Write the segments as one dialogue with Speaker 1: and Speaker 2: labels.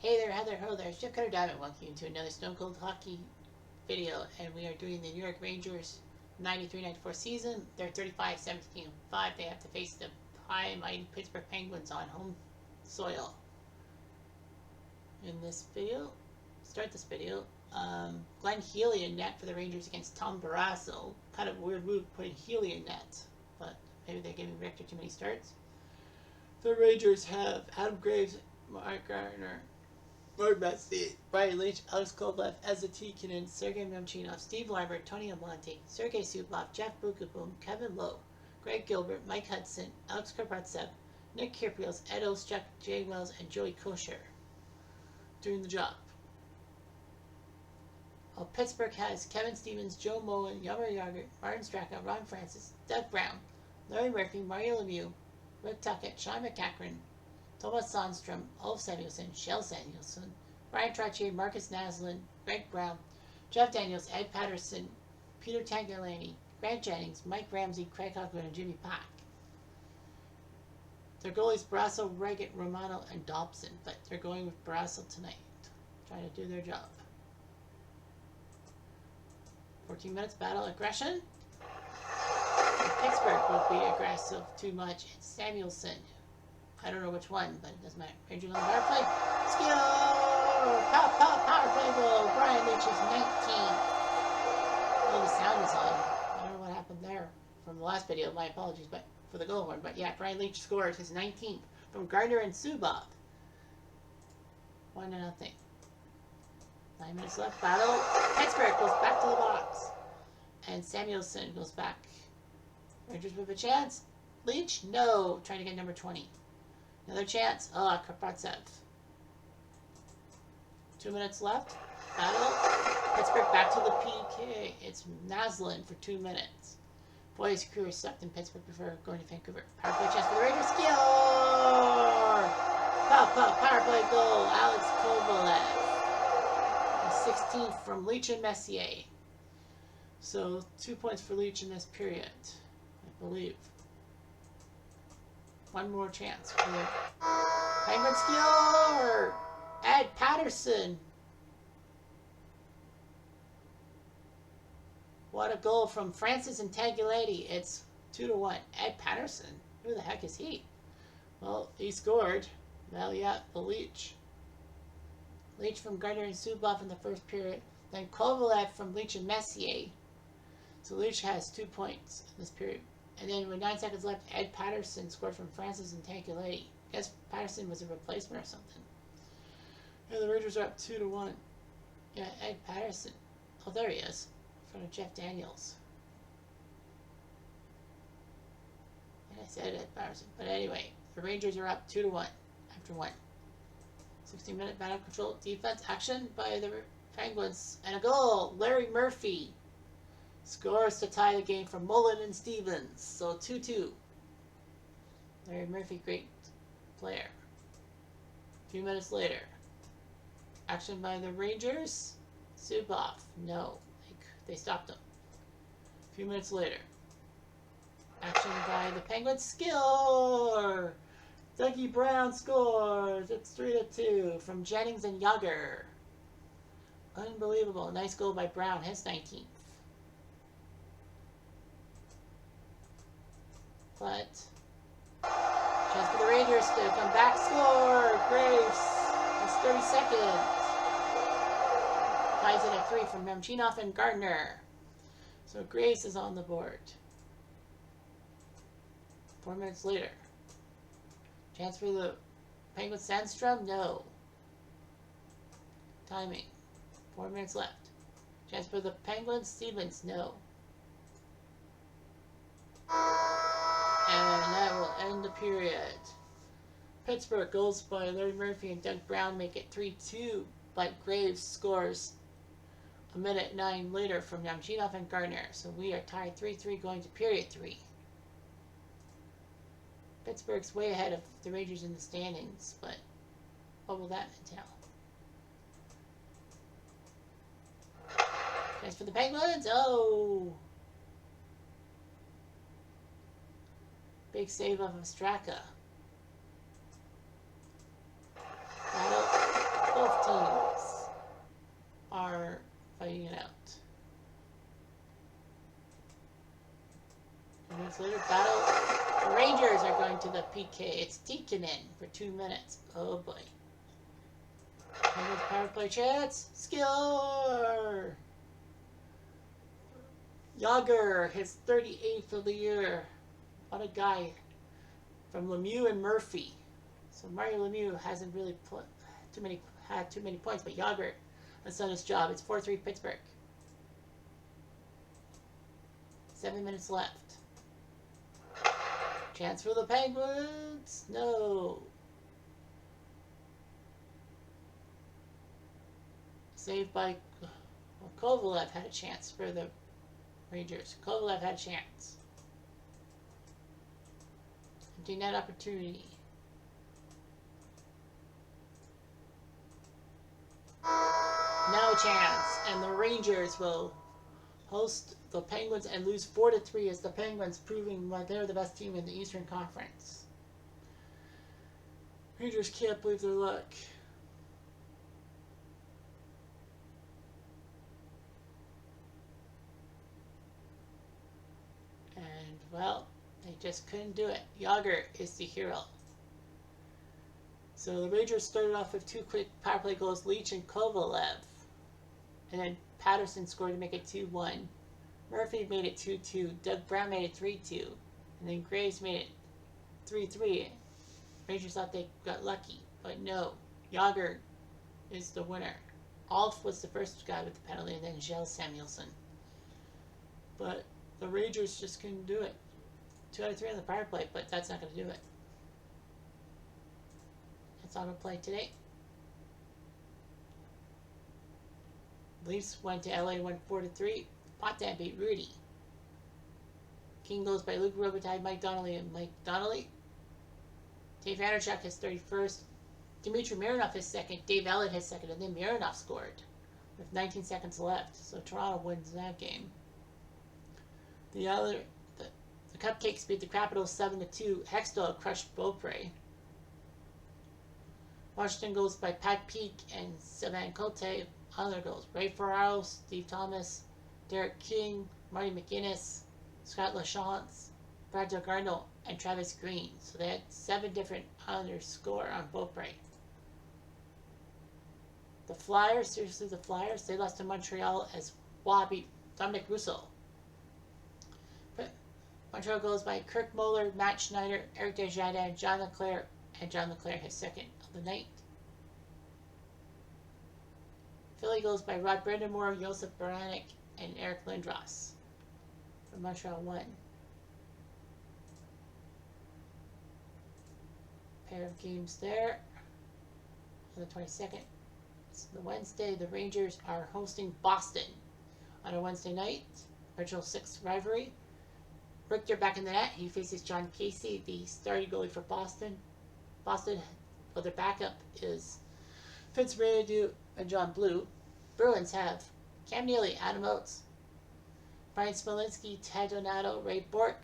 Speaker 1: Hey there, Heather, ho there. Chef Cutter Diamond welcoming you to another Stone Cold Hockey video, and we are doing the New York Rangers 93-94 season. They're 35-17-5. They have to face the high and mighty Pittsburgh Penguins on home soil. In this video, Glenn Healy in net for the Rangers against Tom Barrasso. Kind of a weird move putting Healy in net, but maybe they're giving Richter too many starts. The Rangers have Adam Graves, Mark Gardner, Lord Messi, Brian Leach, Alex Kovalev, Ezra Tikkanen, Sergei Memchinov, Steve Lambert, Tony Amonte, Sergei Sublov, Jeff Bukaboom, Kevin Lowe, Greg Gilbert, Mike Hudson, Alex Karpatsev, Nick Kyrgios, Ed Olszczuk, Jay Wells, and Joey Kosher doing the job. Pittsburgh has Kevin Stevens, Joe Moen, Yammer Yager, Martin Straka, Ron Francis, Doug Brown, Larry Murphy, Mario Lemieux, Rick Tuckett, Sean McCachran, Thomas Sandstrom, Ulf Samuelsson, Shel Samuelsson, Ryan Trottier, Marcus Naslund, Greg Brown, Jeff Daniels, Ed Patterson, Peter Tangalani, Grant Jennings, Mike Ramsey, Craig Hockman, and Jimmy Pack. Their goalies Barrasso, Reggett, Romano, and Dobson, but they're going with Barrasso tonight, trying to do their job. 14 minutes, battle, aggression. Pittsburgh will be aggressive too much. It's Samuelsson. I don't know which one, but it doesn't matter. Rangers on the power play. Skill! Power play goal. Brian Leach is 19. Oh, the sound is on. I don't know what happened there from the last video. My apologies, but for the goal horn. But yeah, Brian Leach scored his 19th from Gardner and Subov. 1-0. 9 minutes left. Battle. Pittsburgh goes back to the box. And Samuelsson goes back. Rangers with a chance. Leach? No. Trying to get number 20. Another chance. Karpatsev. 2 minutes left. Battle. Pittsburgh back to the PK. It's Naslund for 2 minutes. Boy, his career sucked in Pittsburgh before going to Vancouver. Power play chance for the Rangers. Score! Power play goal. Alex Kovalev. 16th from Leach and Messier. So 2 points for Leach in this period, I believe. One more chance for Penguin skill. Ed Patterson. What a goal from Francis and Tagliati. It's 2-1. Ed Patterson. Who the heck is he? Well, he scored. Well, yeah, the Leach. Leach from Gardner and Subov in the first period. Then Kovalev from Leach and Messier. So Leach has 2 points in this period. And then with 9 seconds left, Ed Patterson scored from Francis and Tagliati. I guess Patterson was a replacement or something. And the Rangers are up 2-1. Yeah, Ed Patterson. Oh, there he is. In front of Jeff Daniels. And I said Ed Patterson. But anyway, the Rangers are up 2-1 after 1. 16-minute battle control defense action by the Penguins. And a goal. Larry Murphy scores to tie the game for Mullen and Stevens. So 2-2. Larry Murphy, great player. A few minutes later. Action by the Rangers. Subov. No. They stopped him. A few minutes later. Action by the Penguins. Score! Dougie Brown scores. It's 3-2 from Jennings and Yager. Unbelievable. Nice goal by Brown. His 19th. But chance for the Rangers to come back. Score. Graves. It's 30 seconds. Ties it at 3 from Memchinov and Gardner. So Graves is on the board. 4 minutes later. Chance for the Penguins. Sandstrom? No. Timing. 4 minutes left. Chance for the Penguins. Stevens? No. And that will end the period. Pittsburgh goals by Larry Murphy and Doug Brown make it 3-2. But Graves scores a minute 9 later from Memchinov and Gardner. So we are tied 3-3 going to period 3. Pittsburgh's way ahead of the Rangers in the standings, but what will that entail? As for the Penguins, oh! Big save of Straka. into the PK. It's Tikkanen for 2 minutes. Oh boy. Penguins power play chance. Score! Yager, his 38th of the year. What a guy. From Lemieux and Murphy. So Mario Lemieux hasn't really had too many points, but Yager has done his job. It's 4-3 Pittsburgh. 7 minutes left. Chance for the Penguins. No. Saved by Kovalev had a chance for the Rangers. Kovalev had a chance. Empty net opportunity. No chance. And the Rangers will host the Penguins and lose 4-3 as the Penguins proving why they're the best team in the Eastern Conference. Rangers can't believe their luck. And, well, they just couldn't do it. Yager is the hero. So the Rangers started off with 2 quick power play goals, Leach and Kovalev. And then Patterson scored to make it 2-1. Murphy made it 2-2. Doug Brown made it 3-2. And then Graves made it 3-3. Rangers thought they got lucky. But no. Yager is the winner. Alf was the first guy with the penalty, and then Gel Samuelson. But the Rangers just couldn't do it. 2 out of 3 on the power play, but that's not going to do it. That's on the play today. Leafs went to LA, won 4-3. Potvin beat Rudy. King goes by Luke Robitaille, Mike Donnelly, and Mike Donnelly. Dave Vanderchuk his 31st. Dmitry Mironov his second. Dave Ellett his second, and then Mironov scored with 19 seconds left. So Toronto wins that game. The Cupcakes beat the Capitals 7-2. Hextall crushed Beaupre. Washington goes by Pat Peake and Sylvain Cote. Other goals: Ray Ferraro, Steve Thomas, Derek King, Marty McGuinness, Scott LaChance, Brad Delgarno, and Travis Green. So they had 7 different Islanders score on Beaupre. The Flyers, seriously the Flyers, they lost to Montreal as beat Dominic Russo. But Montreal goes by Kirk Muller, Matt Schneider, Eric Desjardins, John Leclerc, and John Leclerc his second of the night. Philly goes by Rod Brandamore, Josef Baranek, and Eric Lindros. For Montreal won. Pair of games there. On the 22nd. It's the Wednesday. The Rangers are hosting Boston on a Wednesday night. Original 6th rivalry. Richter back in the net. He faces John Casey, the starting goalie for Boston. Boston, well, their backup is Vince Radu and John Blue. Bruins have Cam Neely, Adam Oates, Brian Smolinski, Ted Donato, Ray Bork,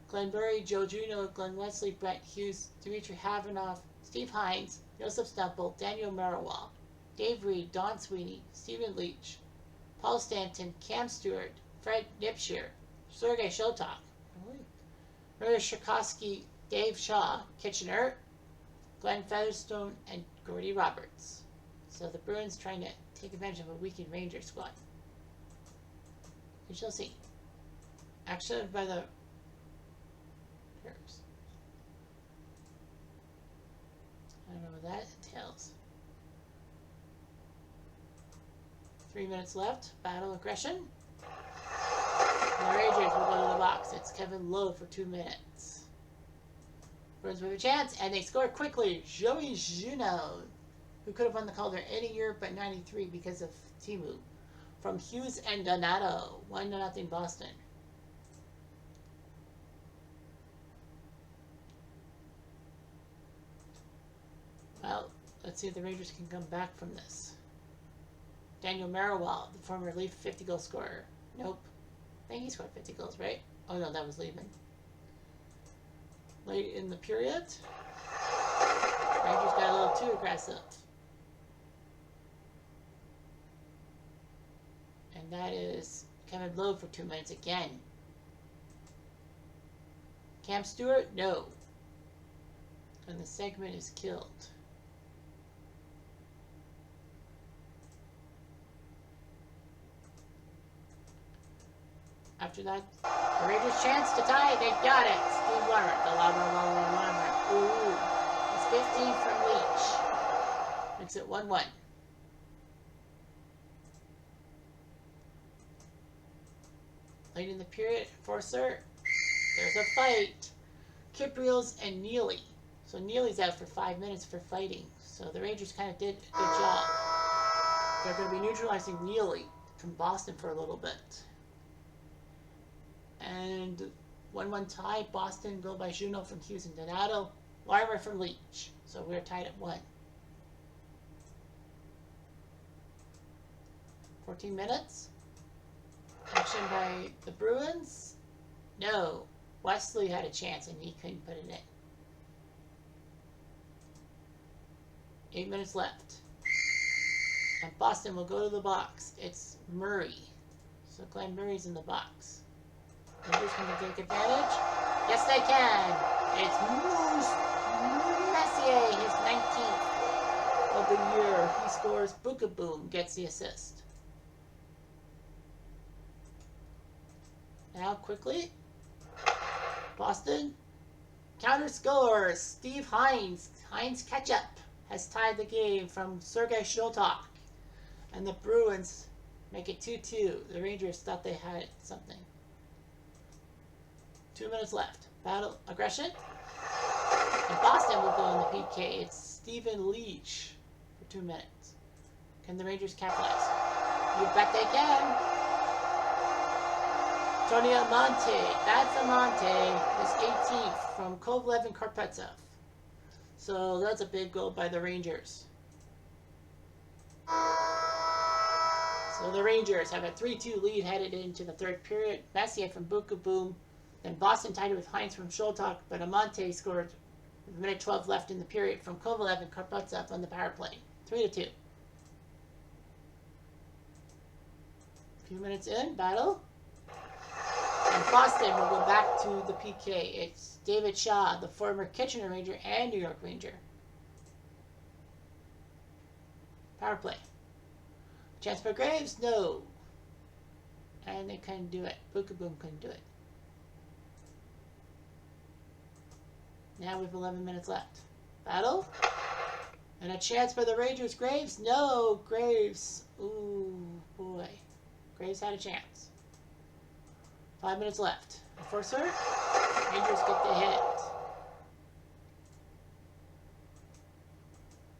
Speaker 1: Glenn Murray, Joe Juno, Glenn Wesley, Brent Hughes, Dmitry Havanoff, Steve Hines, Joseph Stemple, Daniel Marawal, Dave Reed, Don Sweeney, Stephen Leach, Paul Stanton, Cam Stewart, Fred Nipscher, Sergei Shotok, Murray Shikoski, Dave Shaw, Kitchener, Glenn Featherstone, and Gordy Roberts. So the Bruins trying to take advantage of a weakened Rangers squad. We shall see. Action by the Terps. I don't know what that entails. 3 minutes left. Battle aggression. And the Rangers will go to the box. It's Kevin Lowe for 2 minutes. Bruins with a chance, and they score quickly. Joey Juneau, who could have won the Calder any year but 93 because of Timu. From Hughes and Donato. 1-0 Boston. Well, let's see if the Rangers can come back from this. Daniel Marawal, the former Leaf 50-goal scorer. Nope. I think he scored 50 goals, right? Oh no, that was Lehman. Late in the period, Rangers got a little too aggressive. And that is Kevin Lowe for 2 minutes again. Cam Stewart? No. And the segment is killed. After that, the Rangers' chance to tie. They got it. Steve Larmer. The Larmer. Ooh. It's 15 from Leach. Makes it 1-1. Late in the period, Forcer. There's a fight. Kipriels and Neely. So Neely's out for 5 minutes for fighting. So the Rangers kind of did a good job. They're going to be neutralizing Neely from Boston for a little bit. And 1-1 tie. Boston goal by Juno from Hughes and Donato. Larmer from Leach. So we're tied at 1. 14 minutes. Action by the Bruins. No. Wesley had a chance and he couldn't put it in. 8 minutes left. And Boston will go to the box. It's Murray. So Glenn Murray's in the box. Rangers going to take advantage? Yes, they can. It's Moose Messier, his 19th of the year. He scores. Boom gets the assist. Now, quickly. Boston. Counter scores. Steve Hines. Hines Ketchup has tied the game from Sergei Shotok. And the Bruins make it 2-2. The Rangers thought they had something. 2 minutes left. Battle aggression. And Boston will go in the PK. It's Stephen Leach for 2 minutes. Can the Rangers capitalize? You bet they can. Tony Amante. That's Amante. His 18th from Kovalev and Karpetsov. So that's a big goal by the Rangers. So the Rangers have a 3-2 lead headed into the third period. Messier from Boom. Then Boston tied it with Hines from Shotok, but Amante scored with a minute 12 left in the period from Kovalev and Karpetsov on the power play. 3-2. A few minutes in, battle. And Boston will go back to the PK. It's David Shaw, the former Kitchener Ranger and New York Ranger. Power play. Chance for Graves? No. And they couldn't do it. Boom couldn't do it. Now we have 11 minutes left. Battle. And a chance for the Rangers. Graves? No. Graves. Ooh, boy. Graves had a chance. 5 minutes left. Forcer. Rangers get the hit.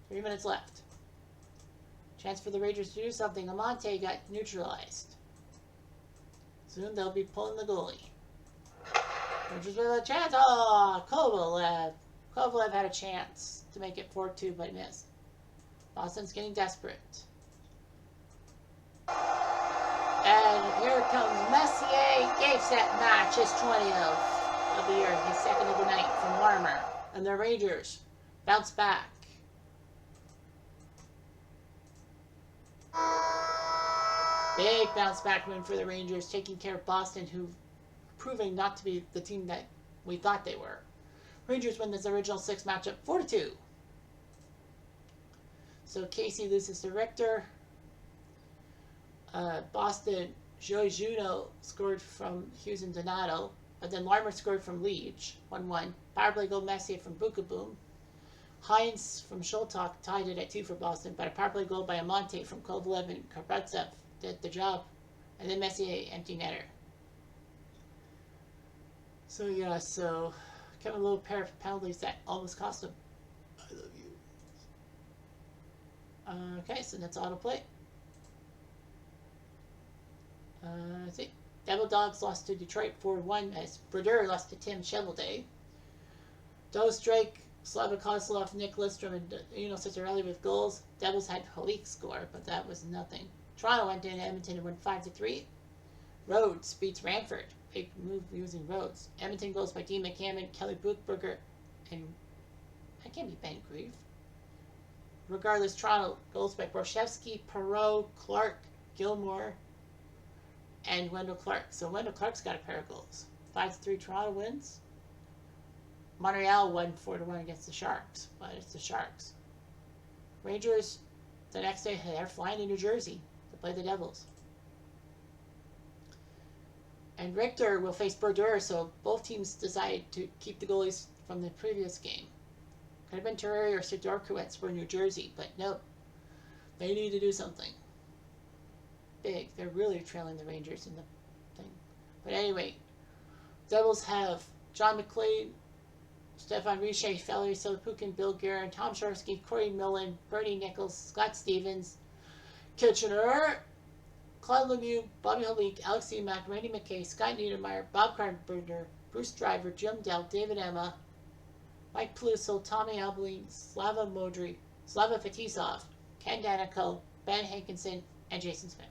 Speaker 1: 3 minutes left. Chance for the Rangers to do something. Amante got neutralized. Soon they'll be pulling the goalie. Rangers with a chance. Oh, Kovalev. Kovalev had a chance to make it 4-2, but missed. Boston's getting desperate. And here comes Messier. Game, set, match. His 20th of the year. His second of the night from Larmer. And the Rangers bounce back. Big bounce back win for the Rangers, taking care of Boston, who proving not to be the team that we thought they were. Rangers win this original 6 matchup 4-2. So Casey loses to Richter. Boston, Joey Juno scored from Hughes and Donato, but then Larmer scored from Leach, 1-1. Power play goal Messier from Boom. Hines from Shotok tied it at 2 for Boston, but a power play goal by Amante from Kovalev and Karpetsov did the job. And then Messier, empty netter. So yeah, Kevin Lowe pair of penalties that almost cost him. I love you. Okay, so that's autoplay. Let's see. Devil Dogs lost to Detroit 4-1 as Brodeur lost to Tim Chevelday. Dose Drake, Slava Kozlov, Nick Lidstrom, and Cicerelli with goals. Devils had Halik score, but that was nothing. Toronto went into Edmonton and won 5-3. Rhodes beats Ranford. Big move using Rhodes. Edmonton goals by Dean McCammon, Kelly Buchberger, and that can't be Ben Grieve. Regardless, Toronto goals by Borshevsky, Perreault, Clark, Gilmore, and Wendell Clark. So Wendell Clark's got a pair of goals. 5-3 Toronto wins. Montreal won 4-1 against the Sharks, but it's the Sharks. Rangers, the next day, they're flying to New Jersey to play the Devils. And Richter will face Brodeur, so both teams decided to keep the goalies from the previous game. Could have been Terrari or Sidorkowitz for New Jersey, but nope. They need to do something big. They're really trailing the Rangers in the thing. But anyway, Devils have John McLean, Stefan Richer, Valery Selepukin, Bill Guerin, Tom Shorsky, Corey Millen, Bernie Nichols, Scott Stevens, Kitchener, Claude Lemieux, Bobby Holik, Alexei Mack, Randy McKay, Scott Niedermeyer, Bob Carpenter, Bruce Driver, Jim Dell, David Emma, Mike Peluso, Tommy Abeline, Slava Modry, Slava Fetisov, Ken Danico, Ben Hankinson, and Jason Smith.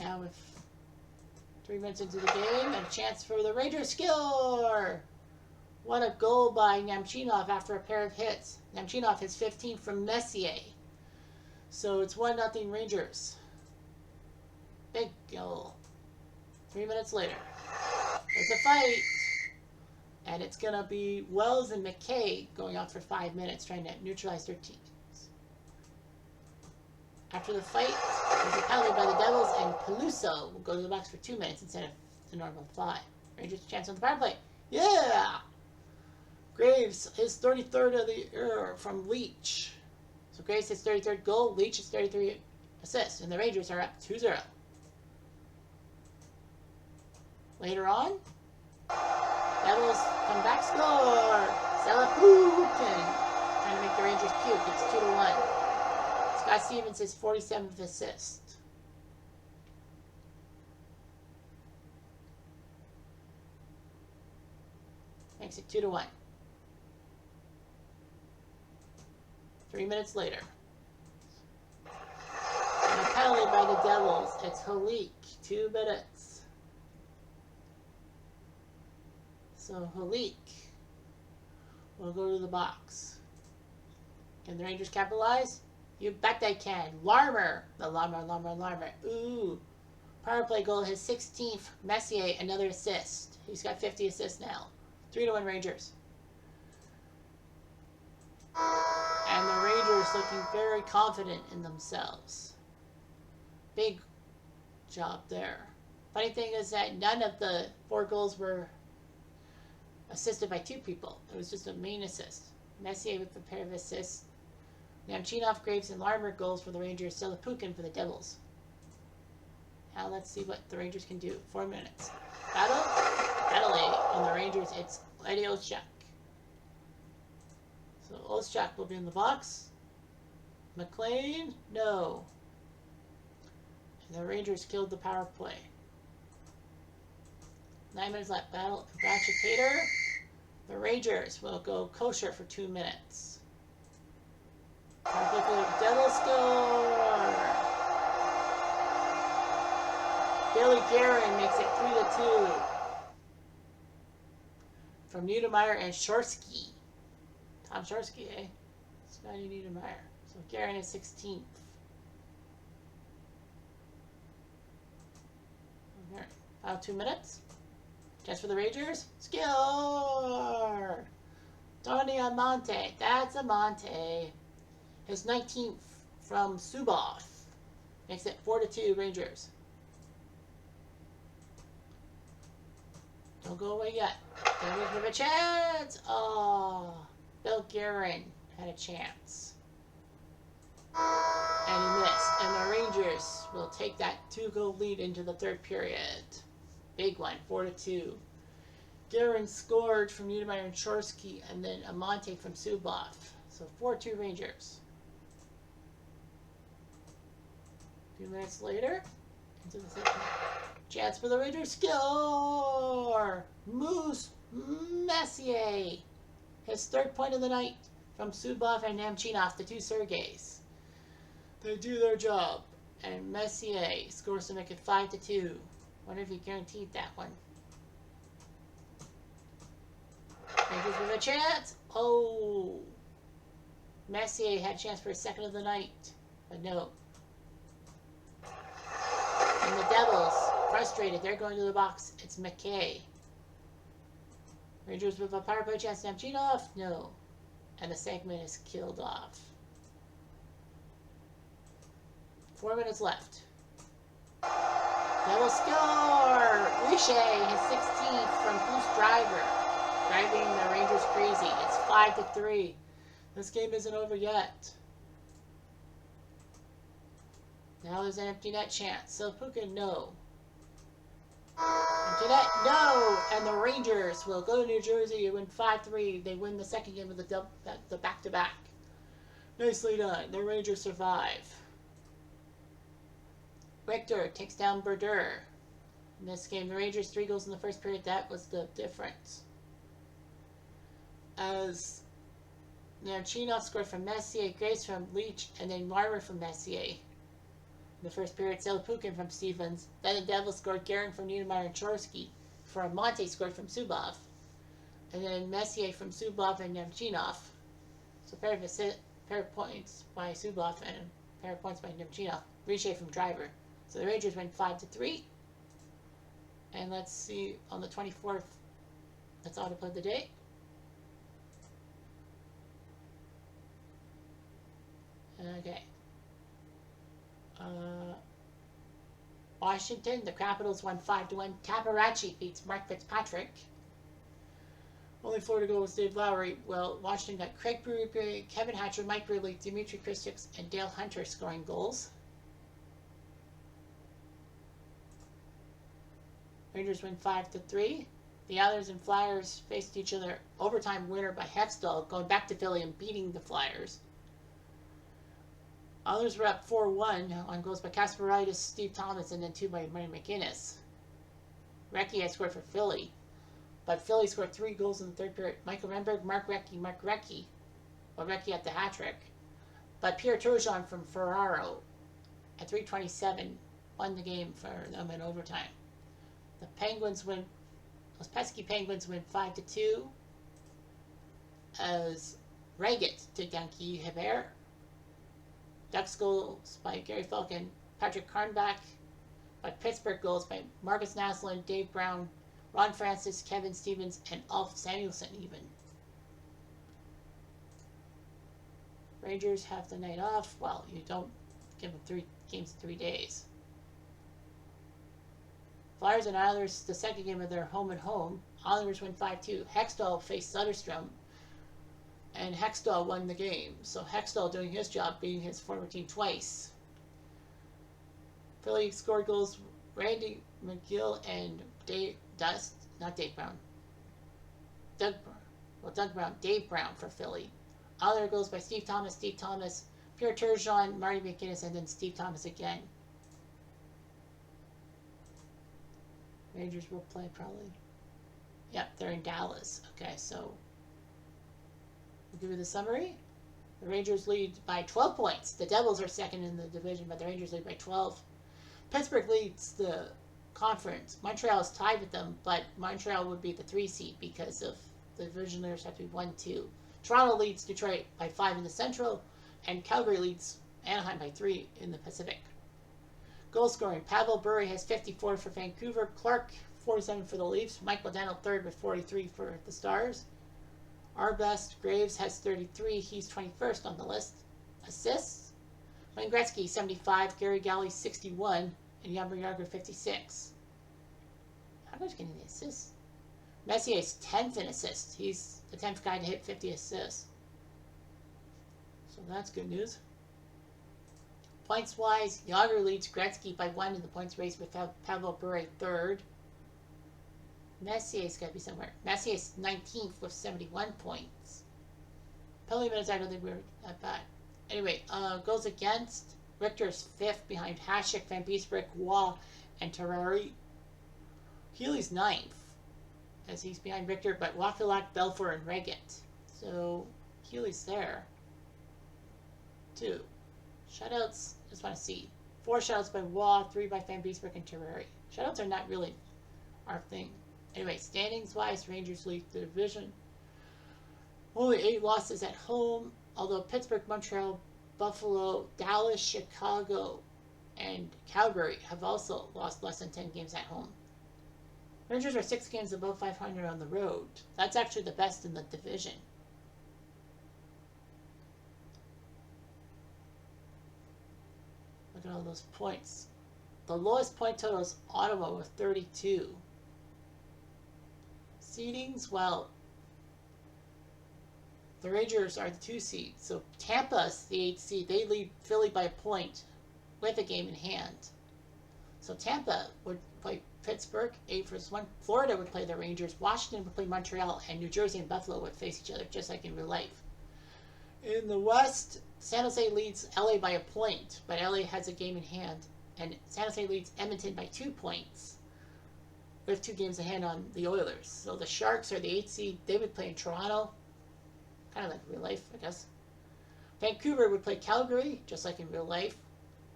Speaker 1: Now with 3 minutes into the game, and a chance for the Rangers score! What a goal by Nemchinov after a pair of hits. Nemchinov hits 15 from Messier. So it's 1-0 Rangers. Big goal. 3 minutes later. There's a fight. And it's going to be Wells and McKay going out for 5 minutes trying to neutralize their teams. After the fight, there's a penalty by the Devils, and Peluso will go to the box for 2 minutes instead of the normal 5. Rangers chance on the power play. Yeah! Graves, his 33rd of the year from Leach. So Graves his 33rd goal, Leach his 33 assists, and the Rangers are up 2-0. Later on, Devils come back score. Selepukin trying to make the Rangers puke. It's 2-1. Scott Stevens his 47th assist. Makes it 2-1. 3 minutes later. And a penalty by the Devils. It's Holik. 2 minutes. So Holik will go to the box. Can the Rangers capitalize? You bet they can. Larmer. The Larmer. Ooh. Power play goal, his 16th. Messier, another assist. He's got 50 assists now. 3-1 Rangers. And the Rangers looking very confident in themselves. Big job there. Funny thing is that none of the 4 goals were assisted by 2 people. It was just a main assist. Messier with a pair of assists. Nemchinov, Graves, and Larmer goals for the Rangers. Selepukin for the Devils. Now let's see what the Rangers can do. 4 minutes. Battle on the Rangers. It's Eddie Oshak. So Oshak will be in the box. McLean, no. And the Rangers killed the power play. 9 minutes left. Battle Tater. The Rangers will go kosher for 2 minutes. Devil score. Billy Guerin makes it 3-2. From Niedermeyer and Shorsky. Tom Shorsky, eh? Scotty Niedermeyer. So Guerin is 16th. Okay. About 2 minutes. Chance for the Rangers. Score! Tony Amonte. That's Amonte. His 19th from Suboff. Makes it 4-2 Rangers. Don't go away yet. Devils have a chance. Oh, Bill Guerin had a chance. And he missed. And the Rangers will take that 2-goal lead into the 3rd period. Big one, 4-2. Guerin scored from Niedermeyer and Shorsky, and then Amonte from Suboff. So 4-2 Rangers. 2 minutes later, into the 2nd. Chance for the Rangers. Score! Moose Messier. His 3rd point of the night from Suboff and Nemchinov, the 2 Sergeys. They do their job. And Messier scores to make it 5-2. Wonder if he guaranteed that one. Rangers with a chance. Oh. Messier had a chance for a 2nd of the night. But no. And the Devils, frustrated. They're going to the box. It's McKay. Rangers with a power play chance. Nemchinov? No. And the segment is killed off. 4 minutes left. Double score! Riche, his 16th from Goose Driver. Driving the Rangers crazy. It's 5-3. This game isn't over yet. Now there's an empty net chance. So Puka, no. Empty net, no! And the Rangers will go to New Jersey and win 5-3. They win the second game of the back-to-back. Nicely done. The Rangers survive. Richter takes down Berder. In this game, the Rangers 3 goals in the first period. That was the difference. As Nemchinov scored from Messier, Grace from Leach, and then Marmer from Messier. In the first period, Selapukin from Stevens. Then the Devils scored Guerin from Niedermeyer and Chorsky. For Monte scored from Subov. And then Messier from Subov and Nemchinov. So pair of points by Subov and a pair of points by Nemchinov. Riche from Driver. So the Rangers win 5-3. And let's see on the 24th. Let's autoplay the day. Okay. Washington, the Capitals won 5-1. Taparachi beats Mark Fitzpatrick. Only 4 to go was Dave Lowry. Well, Washington got Craig Berube, Kevin Hatcher, Mike Ridley, Dimitri Kristics, and Dale Hunter scoring goals. Rangers win 5-3. The Islanders and Flyers faced each other. Overtime winner by Hextall, going back to Philly and beating the Flyers. Others were up 4-1 on goals by Kasparaitis, Steve Thomas, and then 2 by Marty McInnes. Recchi had scored for Philly, but Philly scored 3 goals in the third period. Michael Renberg, Mark Recchi. Well, Recchi had the hat trick. But Pierre Turgeon from Ferraro at 3:27 won the game for them in overtime. The Penguins win, those pesky Penguins win 5-2 as Reget did Yankee Hebert. Ducks goals by Gary Falcon, Patrick Karnbach, by Pittsburgh goals by Marcus Naslund, Dave Brown, Ron Francis, Kevin Stevens, and Alf Samuelson even. Rangers have the night off. Well, you don't give them 3 games in 3 days. Flyers and Islanders, the second game of their home and home. Islanders win 5-2. Hextall faced Soderstrom, and Hextall won the game. So Hextall doing his job, beating his former team twice. Philly scored goals, Randy McGill and Dave Brown for Philly. Other goals by Steve Thomas, Pierre Turgeon, Marty McInnes, and then Steve Thomas again. Rangers will play probably. Yep, they're in Dallas. Okay, so we'll give you the summary. The Rangers lead by 12 points. The Devils are second in the division, but the Rangers lead by 12. Pittsburgh leads the conference. Montreal is tied with them, but Montreal would be the 3 seed because of the division leaders have to be 1-2. Toronto leads Detroit by 5 in the Central, and Calgary leads Anaheim by 3 in the Pacific. Goal scoring, Pavel Bure has 54 for Vancouver, Clark 47 for the Leafs, Mike Modano third with 43 for the Stars. Our best, Graves has 33, he's 21st on the list. Assists, Wayne Gretzky 75, Gary Galley 61, and Jaromir Jagr 56. How much getting the assists? Messier's 10th in assists. He's the 10th guy to hit 50 assists. So that's good news. Points-wise, Jagr leads Gretzky by 1 in the points race with Pavel Bure third. Messier's got to be somewhere. Messier's 19th with 71 points. Penalty minutes, I don't think we were that bad. Anyway, goals against, Richter's 5th behind Hasek, Van Beesbroek, Waugh, and Terrari. Healy's 9th, as he's behind Richter, but Wakilat, Belfour, and Reget. So, Healy's there, too. Shutouts, just want to see. 4 shutouts by Waugh, 3 by Van Beesbroek and Terrari. Shutouts are not really our thing. Anyway, standings-wise, Rangers lead the division. Only 8 losses at home, although Pittsburgh, Montreal, Buffalo, Dallas, Chicago, and Calgary have also lost less than 10 games at home. Rangers are 6 games above 500 on the road. That's actually the best in the division. Look at all those points. The lowest point total is Ottawa with 32. Seedings, well, the Rangers are the 2 seed. So Tampa's the 8th seed. They lead Philly by a point with a game in hand. So Tampa would play Pittsburgh 8-1. Florida would play the Rangers. Washington would play Montreal, and New Jersey and Buffalo would face each other, just like in real life. In the West, San Jose leads LA by a point, but LA has a game in hand, and San Jose leads Edmonton by 2 points, with 2 games in hand on the Oilers. So the Sharks are the 8th seed. They would play in Toronto, kind of like real life, I guess. Vancouver would play Calgary, just like in real life.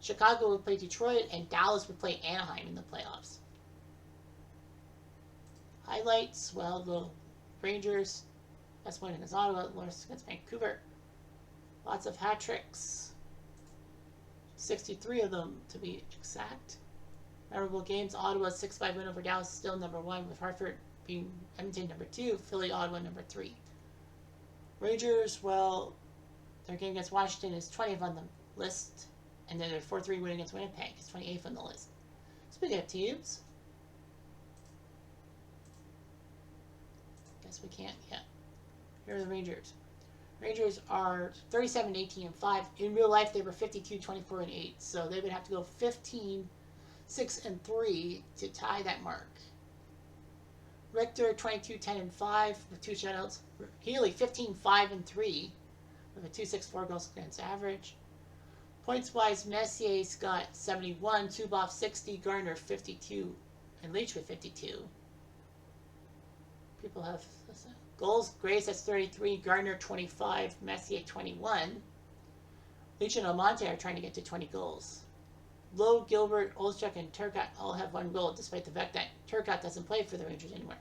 Speaker 1: Chicago would play Detroit, and Dallas would play Anaheim in the playoffs. Highlights, well, the Rangers, best win against Ottawa, lost against Vancouver. Lots of hat tricks. 63 of them, to be exact. Memorable games, Ottawa's 6-5 win over Dallas, still number 1, with Hartford being Edmonton number 2, Philly, Ottawa number 3. Rangers, well, their game against Washington is 20th on the list. And then their 4-3 win against Winnipeg is 28th on the list. Speaking of teams, guess we can't yet. Here are the Rangers. Rangers are 37-18-5. In real life, they were 52-24-8. So they would have to go 15-6-3 to tie that mark. Richter 22-10-5 with 2 shutouts. Healy 15-5-3 with a 2.64 goals against average. Points-wise, Messier's got 71, Zubov 60, Garner 52, and Leach with 52. People have goals. Grace has 33, Garner 25, Messier 21. Leach and Almonte are trying to get to 20 goals. Lowe, Gilbert, Olszak, and Turcotte all have 1 goal, despite the fact that Turcotte doesn't play for the Rangers anymore.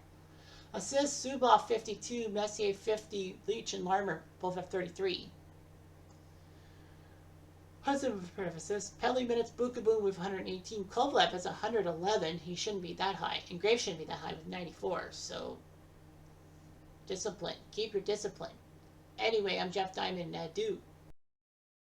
Speaker 1: Assists, Zubov 52, Messier 50, Leach and Larmer both have 33. Hudson with pair of assists. Penalty minutes, Bukaboom with 118. Kovalev has 111. He shouldn't be that high. And Graves shouldn't be that high with 94. So, discipline. Keep your discipline. Anyway, I'm Jeff Diamond, and adieu.